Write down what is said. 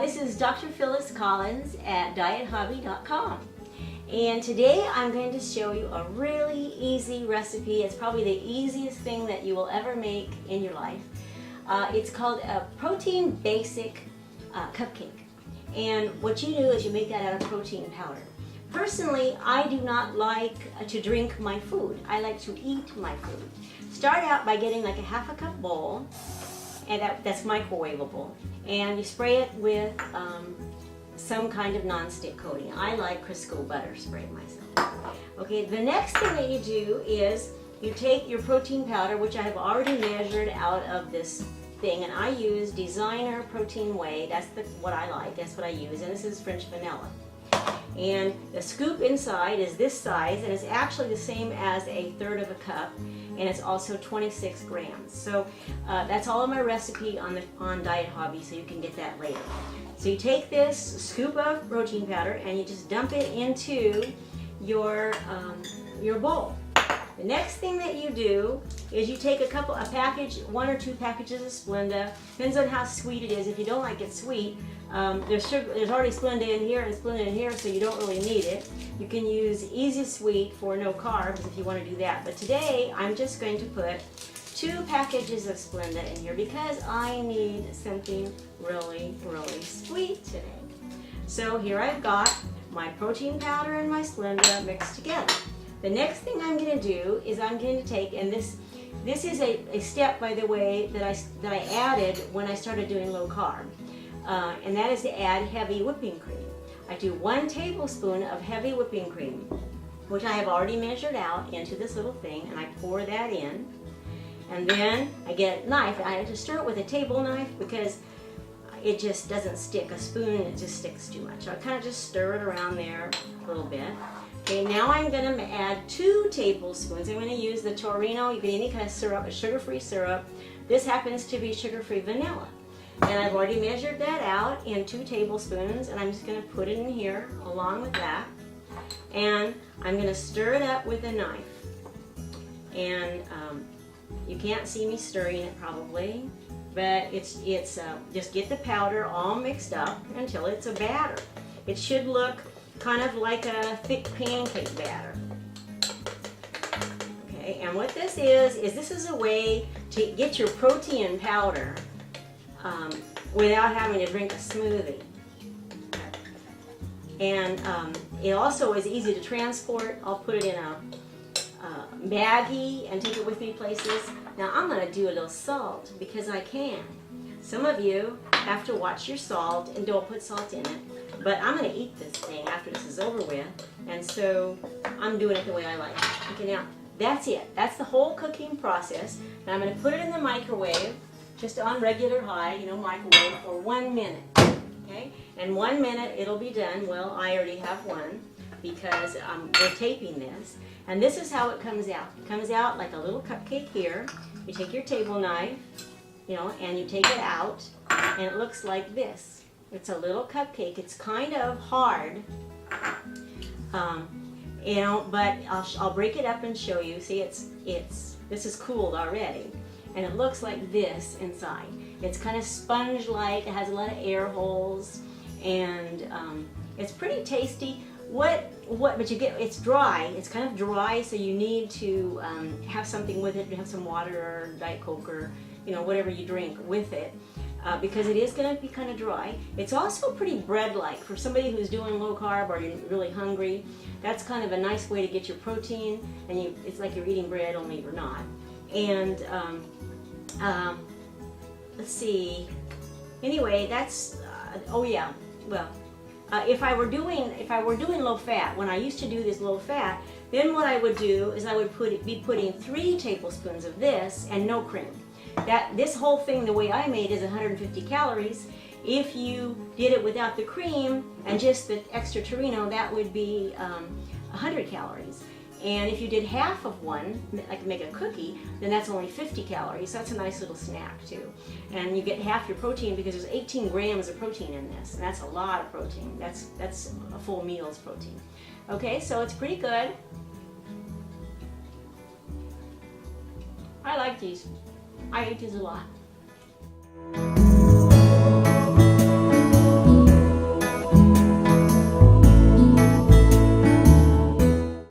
This is Dr. Phyllis Collins at DietHobby.com, and today I'm going to show you a really easy recipe. It's probably the easiest thing that you will ever make in your life. It's called a protein basic cupcake, and what you do is you make that out of protein powder. Personally, I do not like to drink my food. I like to eat my food. Start out by getting like a half a cup bowl, and that's microwavable, and you spray it with some kind of non-stick coating. I like Crisco butter sprayed myself. Okay, the next thing that you do is you take your protein powder, which I have already measured out of this thing, and I use Designer Protein Whey. That's what I like, that's what I use, and this is French vanilla. And the scoop inside is this size, and it's actually the same as a third of a cup, and it's also 26 grams. So that's all in my recipe on Diet Hobby, so you can get that later. So you take this scoop of protein powder and you just dump it into your bowl. The next thing that you do is you take one or two packages of Splenda. Depends on how sweet it is. If you don't like it sweet, there's already Splenda in here and Splenda in here, so you don't really need it. You can use Easy Sweet for no carbs if you want to do that. But today I'm just going to put 2 packages of Splenda in here because I need something really, really sweet today. So here I've got my protein powder and my Splenda mixed together. The next thing I'm going to do is I'm going to take, and this is a step, by the way, that I added when I started doing low carb, and that is to add heavy whipping cream. I do 1 tablespoon of heavy whipping cream, which I have already measured out into this little thing, and I pour that in, and then I get a knife. I have to stir it with a table knife because it just doesn't stick. A spoon, it just sticks too much. So I kind of just stir it around there a little bit. Okay, now I'm going to add 2 tablespoons. I'm going to use the Torino. You can any kind of syrup, a sugar-free syrup. This happens to be sugar-free vanilla. And I've already measured that out in 2 tablespoons, and I'm just going to put it in here along with that. And I'm going to stir it up with a knife. And you can't see me stirring it probably, but it's just get the powder all mixed up until it's a batter. It should look kind of like a thick pancake batter. Okay, and what this is a way to get your protein powder without having to drink a smoothie. And it also is easy to transport. I'll put it in a baggie and take it with me places. Now I'm going to do a little salt because I can. Some of you have to watch your salt and don't put salt in it, but I'm going to eat this thing after this is over with, and so I'm doing it the way I like it. Okay, now that's it. That's the whole cooking process. And I'm going to put it in the microwave, just on regular high, microwave for 1 minute. Okay, and 1 minute it'll be done. Well, I already have one because we're taping this, and this is how it comes out. It comes out like a little cupcake here. You take your table knife, and you take it out, and it looks like this. It's a little cupcake. It's kind of hard, but I'll break it up and show you. See, this is cooled already, and it looks like this inside. It's kind of sponge-like. It has a lot of air holes, and it's pretty tasty. But it's dry. It's kind of dry, so you need to have something with it. You have some water or Diet Coke or whatever you drink with it, because it is going to be kind of dry. It's also pretty bread-like for somebody who's doing low carb or you're really hungry. That's kind of a nice way to get your protein, and it's like you're eating bread, only you're not. And let's see. Anyway, that's oh yeah. Well. If I were doing low fat, when I used to do this low fat, then what I would do is I would be putting 3 tablespoons of this and no cream. This whole thing, the way I made, is 150 calories. If you did it without the cream and just the extra Torino, that would be 100 calories. And if you did half of one, like make a cookie, then that's only 50 calories. So that's a nice little snack too. And you get half your protein because there's 18 grams of protein in this. And that's a lot of protein. That's a full meal's protein. Okay, so it's pretty good. I like these. I eat these a lot.